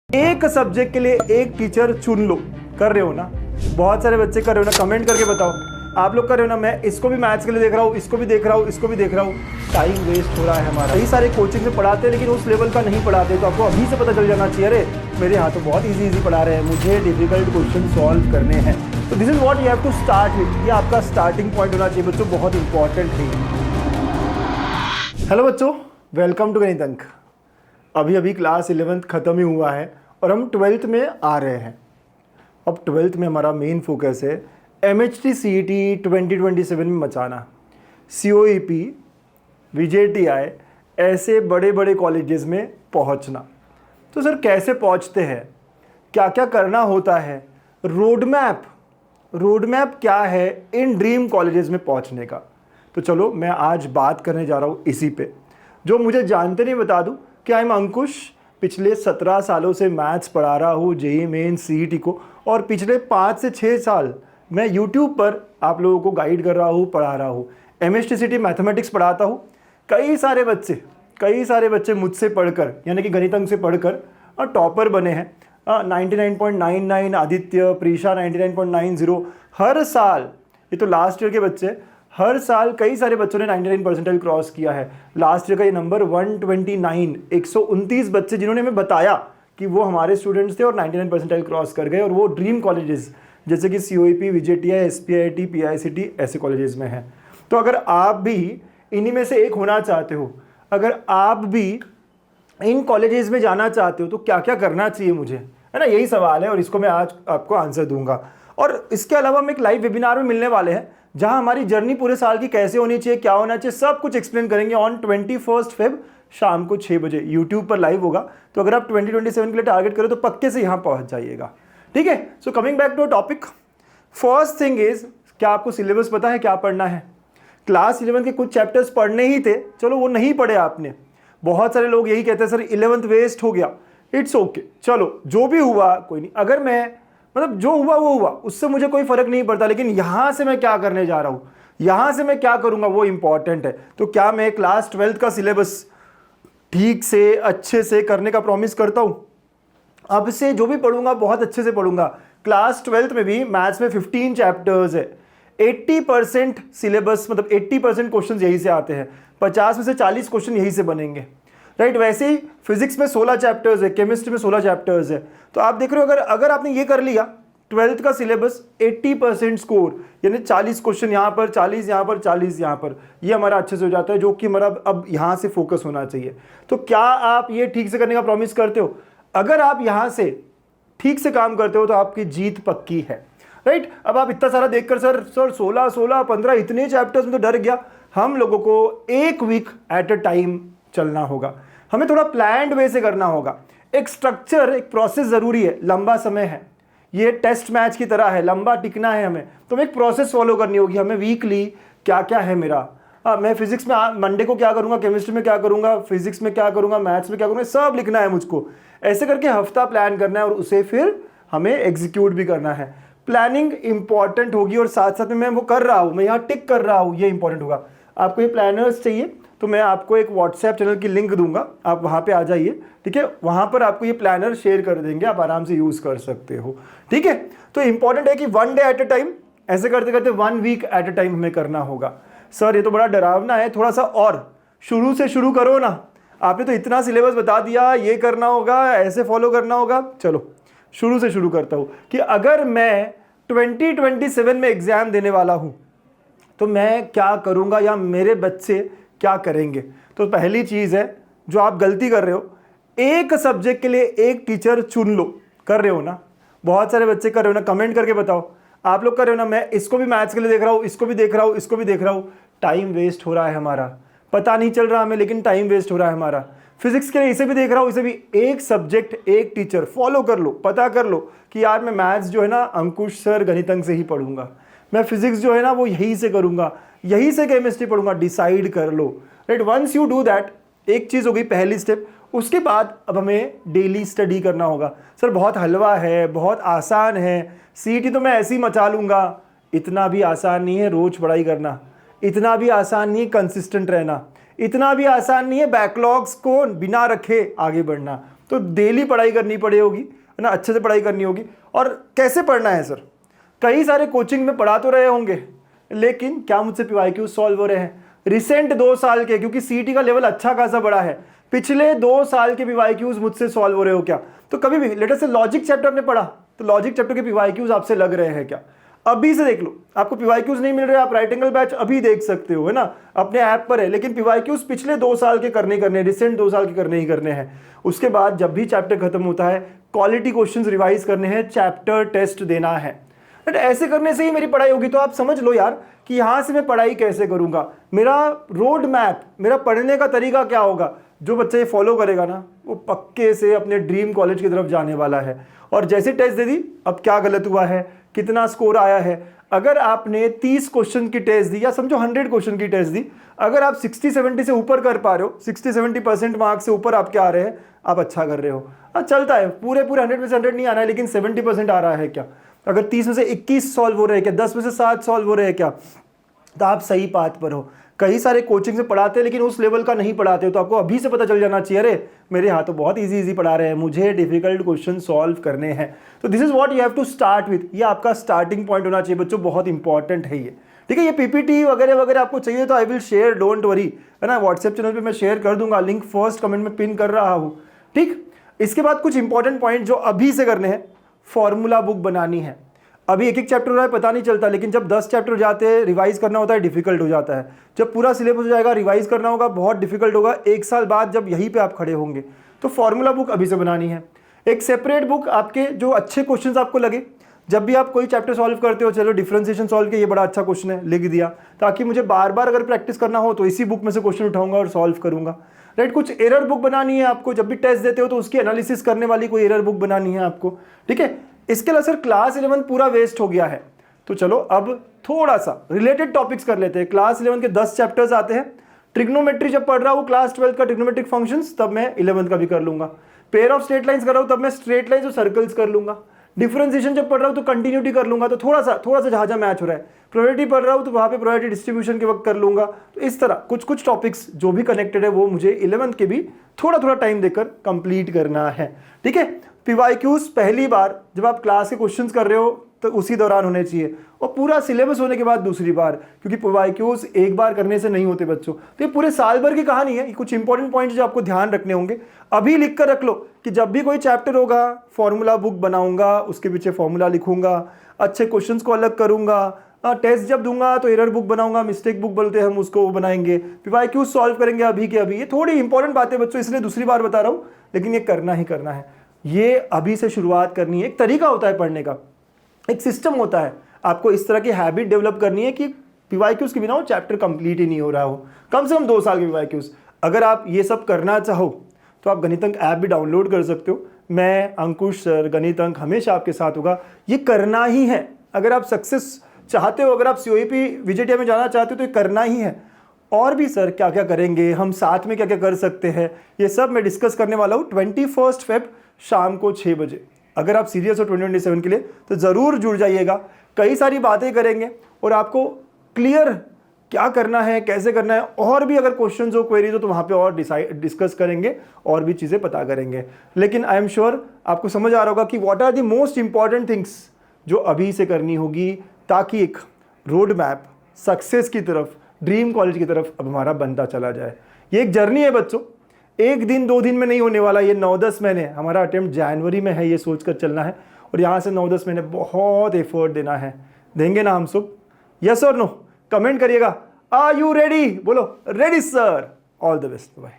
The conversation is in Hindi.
एक सब्जेक्ट के लिए एक टीचर चुन लो। कर रहे हो ना? बहुत सारे बच्चे कर रहे हो ना? कमेंट करके बताओ। आप लोग कर रहे हो ना? मैं इसको भी मैथ्स के लिए देख रहा हूँ, इसको भी देख रहा हूँ, इसको भी देख रहा हूँ। टाइम वेस्ट हो रहा है हमारा। कई सारे कोचिंग में पढ़ाते हैं लेकिन उस लेवल का नहीं पढ़ाते, तो आपको अभी से पता चल जाना चाहिए। अरे मेरे यहाँ तो बहुत इजी पढ़ा रहे हैं, मुझे डिफिकल्ट क्वेश्चन सॉल्व करने हैं। तो this is what you have to start with. ये आपका स्टार्टिंग पॉइंट होना चाहिए बच्चों, बहुत इंपॉर्टेंट है। हेलो बच्चों, वेलकम टू गणित अंक। अभी क्लास 11th खत्म ही हुआ है और हम 12th में आ रहे हैं। अब 12th में हमारा मेन फोकस है MHT CET 2027 में मचाना, COEP, VJTI ऐसे बड़े बड़े कॉलेजेस में पहुंचना। तो सर कैसे पहुंचते हैं, क्या क्या करना होता है, रोड मैप क्या है इन ड्रीम कॉलेजेस में पहुंचने का। तो चलो मैं आज बात करने जा रहा हूँ इसी पे। जो मुझे जानते नहीं बता दूँ कि आई एम अंकुश, पिछले 17 सालों से मैथ्स पढ़ा रहा हूँ, JEE मेन CET को, और पिछले 5 से 6 साल मैं YouTube पर आप लोगों को गाइड कर रहा हूँ, पढ़ा रहा हूँ। MHT CET मैथमेटिक्स पढ़ाता हूँ। कई सारे बच्चे मुझसे पढ़कर, यानी कि गणित अंक से पढ़कर टॉपर बने हैं। 99.99 आदित्य, प्रीशा 99.90 हर साल। ये तो लास्ट ईयर के बच्चे, हर साल कई सारे बच्चों ने 99 परसेंटाइल क्रॉस किया है। लास्ट ईयर का ये नंबर 129, 129 बच्चे जिन्होंने हमें बताया कि वो हमारे स्टूडेंट्स थे और 99 परसेंटाइल क्रॉस कर गए, और वो ड्रीम कॉलेजेस जैसे कि COEP, VJTI, SPIT, PICT ऐसे कॉलेजेस में हैं। तो अगर आप भी इन्हीं में से एक होना चाहते हो, अगर आप भी इन कॉलेजेस में जाना चाहते हो, तो क्या क्या करना चाहिए मुझे, है ना? यही सवाल है और इसको मैं आज आपको आंसर दूंगा। और इसके अलावा हम एक लाइव वेबिनार में मिलने वाले हैं जहां हमारी जर्नी पूरे साल की कैसे होनी चाहिए, क्या होना चाहिए, सब कुछ एक्सप्लेन करेंगे ऑन 21 Feb शाम को 6 बजे यूट्यूब पर लाइव होगा। तो अगर आप 2027 के लिए टारगेट करो तो पक्के से यहाँ पहुँच जाइएगा, ठीक है? So coming back to topic, first thing is, क्या आपको सिलेबस पता है क्या पढ़ना है? क्लास 11 के कुछ चैप्टर्स पढ़ने ही थे, चलो वो नहीं पढ़े आपने। बहुत सारे लोग यही कहते हैं सर 11th वेस्ट हो गया। इट्स ओके, चलो जो भी हुआ कोई नहीं। अगर मैं जो हुआ वो हुआ, उससे मुझे कोई फर्क नहीं पड़ता, लेकिन यहां से मैं क्या करने जा रहा हूं, यहां से मैं क्या करूंगा, वो इंपॉर्टेंट है। तो क्या मैं क्लास 12th का सिलेबस ठीक से अच्छे से करने का प्रॉमिस करता हूं? अब से जो भी पढ़ूंगा बहुत अच्छे से पढ़ूंगा। क्लास 12th में भी मैथ्स में 15 चैप्टर्स है, 80% सिलेबस, 80% क्वेश्चन यही से आते हैं, 50 में से 40 क्वेश्चन यही से बनेंगे, राइट? वैसे ही फिजिक्स में 16 चैप्टर्स है, केमिस्ट्री में 16 चैप्टर्स है। तो आप देख रहे हो, अगर आपने ये कर लिया 12th का सिलेबस, 80% स्कोर, यानी 40 क्वेश्चन यहाँ पर, 40 यहाँ पर, 40 यहाँ पर, ये हमारा अच्छे से हो जाता है, जो कि हमारा अब यहाँ से फोकस होना चाहिए। तो क्या आप ये ठीक से करने का प्रॉमिस करते हो? अगर आप यहाँ से ठीक से काम करते हो तो आपकी जीत पक्की है, राइट? अब आप इतना सारा देखकर सर 16, 15 इतने चैप्टर्स में तो डर गया। हम लोगों को एक वीक एट अ टाइम चलना होगा, हमें थोड़ा प्लान्ड वे से करना होगा। एक स्ट्रक्चर, एक प्रोसेस जरूरी है। लंबा समय है, ये टेस्ट मैच की तरह है, लंबा टिकना है हमें, तो हमें एक प्रोसेस फॉलो करनी होगी। हमें वीकली क्या क्या है मेरा, मैं फिजिक्स में मंडे को क्या करूंगा, केमिस्ट्री में क्या करूंगा, फिजिक्स में क्या करूंगा, मैथ्स में क्या करूंगा, सब लिखना है मुझको। ऐसे करके हफ्ता प्लान करना है और उसे फिर हमें एग्जीक्यूट भी करना है। प्लानिंग इंपॉर्टेंट होगी और साथ साथ में मैं वो कर रहा हूँ, मैं यहाँ टिक कर रहा हूँ, ये इंपॉर्टेंट होगा। आपको ये प्लानर्स चाहिए तो मैं आपको एक व्हाट्सएप चैनल की लिंक दूंगा, आप वहाँ पे आ जाइए, ठीक है? वहाँ पर आपको ये प्लानर शेयर कर देंगे, आप आराम से यूज़ कर सकते हो, ठीक है? तो इंपॉर्टेंट है कि 1 डे एट अ टाइम, ऐसे करते करते 1 वीक एट अ टाइम हमें करना होगा। सर ये तो बड़ा डरावना है, थोड़ा सा और शुरू से शुरू करो ना। आपने तो इतना सिलेबस बता दिया, ये करना होगा, ऐसे फॉलो करना होगा। चलो शुरू से शुरू करता हूँ कि अगर मैं 2027 में एग्जाम देने वाला हूँ तो मैं क्या करूँगा या मेरे बच्चे क्या करेंगे। तो पहली चीज़ है जो आप गलती कर रहे हो, एक सब्जेक्ट के लिए एक टीचर चुन लो। कर रहे हो ना? बहुत सारे बच्चे कर रहे हो ना? कमेंट करके बताओ। आप लोग कर रहे हो ना? मैं इसको भी मैथ्स के लिए देख रहा हूँ, इसको भी देख रहा हूँ, इसको भी देख रहा हूँ। टाइम वेस्ट हो रहा है हमारा, पता नहीं चल रहा हमें, लेकिन टाइम वेस्ट हो रहा है हमारा। फिजिक्स के लिए इसे भी देख रहा हूँ, इसे भी। एक सब्जेक्ट एक टीचर फॉलो कर लो, पता कर लो कि यार मैं मैथ्स जो है ना अंकुश सर गणित अंक से ही पढ़ूंगा, मैं फिजिक्स जो है ना वो यहीं से करूंगा, यहीं से केमिस्ट्री पढ़ूंगा। डिसाइड कर लो, right? Once you do that, एक चीज़ हो गई पहली स्टेप। उसके बाद अब हमें डेली स्टडी करना होगा। सर बहुत हलवा है, बहुत आसान है, CET तो मैं ऐसे ही मचा लूँगा। इतना भी आसान नहीं है रोज़ पढ़ाई करना, इतना भी आसान नहीं है कंसिस्टेंट रहना, इतना भी आसान नहीं है बैकलॉग्स को बिना रखे आगे बढ़ना। तो डेली पढ़ाई करनी पड़ी होगी, है ना, अच्छे से पढ़ाई करनी होगी। और कैसे पढ़ना है सर? कई सारे कोचिंग में पढ़ा तो रहे होंगे, लेकिन क्या मुझसे PYQ सॉल्व हो रहे हैं? रिसेंट 2 साल के, क्योंकि सीटी का लेवल अच्छा खासा बड़ा है, पिछले 2 साल के PYQs मुझसे सॉल्व हो रहे हो क्या? तो कभी भी लेटर से लॉजिक चैप्टर आपने पढ़ा, तो लॉजिक चैप्टर के PYQs आपसे लग रहे हैं क्या? अभी से देख लो, आपको PYQs नहीं मिल रहे, आप राइट एंगल बैच अभी देख सकते हो, है ना, अपने ऐप पर है, लेकिन PYQs पिछले 2 साल के करने, रिसेंट 2 साल के करने ही करने हैं। उसके बाद जब भी चैप्टर खत्म होता है, क्वालिटी क्वेश्चंस रिवाइज करने हैं, चैप्टर टेस्ट देना है। बट ऐसे करने से ही मेरी पढ़ाई होगी। तो आप समझ लो यार कि यहाँ से मैं पढ़ाई कैसे करूँगा, मेरा रोड मैप, मेरा पढ़ने का तरीका क्या होगा। जो बच्चा ये फॉलो करेगा ना, वो पक्के से अपने ड्रीम कॉलेज की तरफ जाने वाला है। और जैसे टेस्ट दे दी, अब क्या गलत हुआ है, कितना स्कोर आया है। अगर आपने 30 क्वेश्चन की टेस्ट दी, या समझो 100 क्वेश्चन की टेस्ट दी, अगर आप 60-70 से ऊपर कर पा रहे हो, 60-70% मार्क्स से ऊपर आपके आ रहे हैं, आप अच्छा कर रहे हो। चलता है, पूरे 100 में से 100 नहीं आ रहा है, लेकिन 70% आ रहा है क्या? अगर 30 में से 21 सॉल्व हो रहे हैं क्या, 10 में से 7 सॉल्व हो रहे हैं क्या, तो आप सही पाथ पर हो। कई सारे कोचिंग से पढ़ाते हैं, लेकिन उस लेवल का नहीं पढ़ाते हो, तो आपको अभी से पता चल जाना चाहिए, अरे मेरे यहाँ तो बहुत इजी पढ़ा रहे हैं, मुझे डिफिकल्ट क्वेश्चन सॉल्व करने हैं। तो this is what you have to start with. ये आपका स्टार्टिंग पॉइंट होना चाहिए बच्चों, बहुत इंपॉर्टेंट है ये, ठीक है। ये PPT वगैरह वगैरह आपको चाहिए तो I will share, don't worry, है ना, व्हाट्सएप चैनल पे मैं शेयर कर दूंगा, लिंक फर्स्ट कमेंट में पिन कर रहा हूँ, ठीक। इसके बाद कुछ इंपॉर्टेंट पॉइंट जो अभी से करने हैं, फॉर्मूला बुक बनानी है। अभी एक चैप्टर हो रहा है, पता नहीं चलता, लेकिन जब 10 चैप्टर हो जाते हैं, रिवाइज करना होता है, डिफिकल्ट हो जाता है। जब पूरा सिलेबस हो जाएगा, रिवाइज करना होगा, बहुत डिफिकल्ट होगा। 1 साल बाद जब यहीं पे आप खड़े होंगे, तो फॉर्मूला बुक अभी से बनानी है। एक सेपरेट बुक आपके जो अच्छे क्वेश्चंस आपको लगे, जब भी आप कोई चैप्टर सॉल्व करते हो, चलो डिफरेंशिएशन सॉल्व किया, ये बड़ा अच्छा क्वेश्चन है, लिख दिया, ताकि मुझे बार बार अगर प्रैक्टिस करना हो तो इसी बुक में से क्वेश्चन उठाऊंगा और सॉल्व करूंगा, राइट। कुछ एरर बुक बनानी है आपको, जब भी टेस्ट देते हो तो उसकी एनालिसिस करने वाली कोई एरर बुक बनानी है आपको, ठीक है। इसके अलावा सर क्लास 11 पूरा वेस्ट हो गया है, तो चलो अब थोड़ा सा रिलेटेड टॉपिक्स कर लेते हैं। क्लास 11 के 10 चैप्टर्स आते हैं। ट्रिग्नोमेट्री जब पढ़ रहा हूँ क्लास 12 का ट्रिग्नोमेट्रिक फंक्शंस, तब मैं 11 का भी कर लूंगा। पेयर ऑफ स्ट्रेट लाइंस कर रहा हूँ, तब मैं स्ट्रेट लाइंस और सर्कल्स कर लूंगा। डिफरेंशिएशन जब पढ़ रहा हूँ तो कंटिन्यूटी कर लूंगा, तो थोड़ा सा जहाँ जहाँ मैच हो रहा है। प्रोबेबिलिटी पढ़ रहा हूँ तो वहाँ पे प्रोबेबिलिटी डिस्ट्रीब्यूशन के वक्त कर लूंगा। तो इस तरह कुछ टॉपिक्स जो भी कनेक्टेड है, वो मुझे 11th के भी थोड़ा टाइम देकर कंप्लीट करना है, ठीक है। PYQs पहली बार जब आप क्लास के क्वेश्चंस कर रहे हो तो उसी दौरान होने चाहिए, और पूरा सिलेबस होने के बाद दूसरी बार, क्योंकि PYQs एक बार करने से नहीं होते बच्चों। तो ये पूरे साल भर की कहानी है। कुछ इंपॉर्टेंट पॉइंट्स जो आपको ध्यान रखने होंगे, अभी लिख कर रख लो कि जब भी कोई चैप्टर होगा, फॉर्मूला बुक बनाऊंगा, उसके पीछे फॉर्मूला लिखूंगा, अच्छे क्वेश्चंस को अलग करूंगा, टेस्ट जब दूंगा तो एरर बुक बनाऊंगा, मिस्टेक बुक बोलते हैं हम उसको, वो बनाएंगे, PYQs सॉल्व करेंगे अभी के अभी। ये थोड़ी इंपॉर्टेंट बातें बच्चों, इसलिए दूसरी बार बता रहा हूँ, लेकिन ये करना ही करना है। ये अभी से शुरुआत करनी है। एक तरीका होता है पढ़ने का, एक सिस्टम होता है, आपको इस तरह की हैबिट डेवलप करनी है कि PYQs के बिना वो चैप्टर कंप्लीट ही नहीं हो रहा हो, कम से कम 2 साल के PYQs। अगर आप ये सब करना चाहो तो आप गणित अंक ऐप भी डाउनलोड कर सकते हो। मैं अंकुश सर, गणित अंक हमेशा आपके साथ होगा। ये करना ही है, अगर आप सक्सेस चाहते हो, अगर आप COEP VJTI में जाना चाहते हो तो ये करना ही है। और भी सर क्या क्या करेंगे, हम साथ में क्या क्या कर सकते हैं, ये सब मैं डिस्कस करने वाला हूँ 21 फेब शाम को 6 बजे। अगर आप सीरियस हो 2027 के लिए तो ज़रूर जुड़ जाइएगा। कई सारी बातें करेंगे और आपको क्लियर क्या करना है, कैसे करना है, और भी अगर क्वेश्चंस हो, क्वेरीज हो, तो वहाँ पे और डिस्कस करेंगे और भी चीज़ें पता करेंगे। लेकिन आई एम श्योर आपको समझ आ रहा होगा कि what are the most important things जो अभी से करनी होगी, ताकि एक रोड मैप सक्सेस की तरफ, ड्रीम कॉलेज की तरफ अब हमारा बनता चला जाए। ये एक जर्नी है बच्चों, 1 दिन 2 दिन में नहीं होने वाला। ये 9-10 महीने, हमारा अटेम्प्ट जनवरी में है, ये सोचकर चलना है, और यहाँ से 9-10 महीने बहुत एफर्ट देना है। देंगे ना हम सब? यस और नो? कमेंट करिएगा। Are you ready? बोलो ready sir. All the best, bye.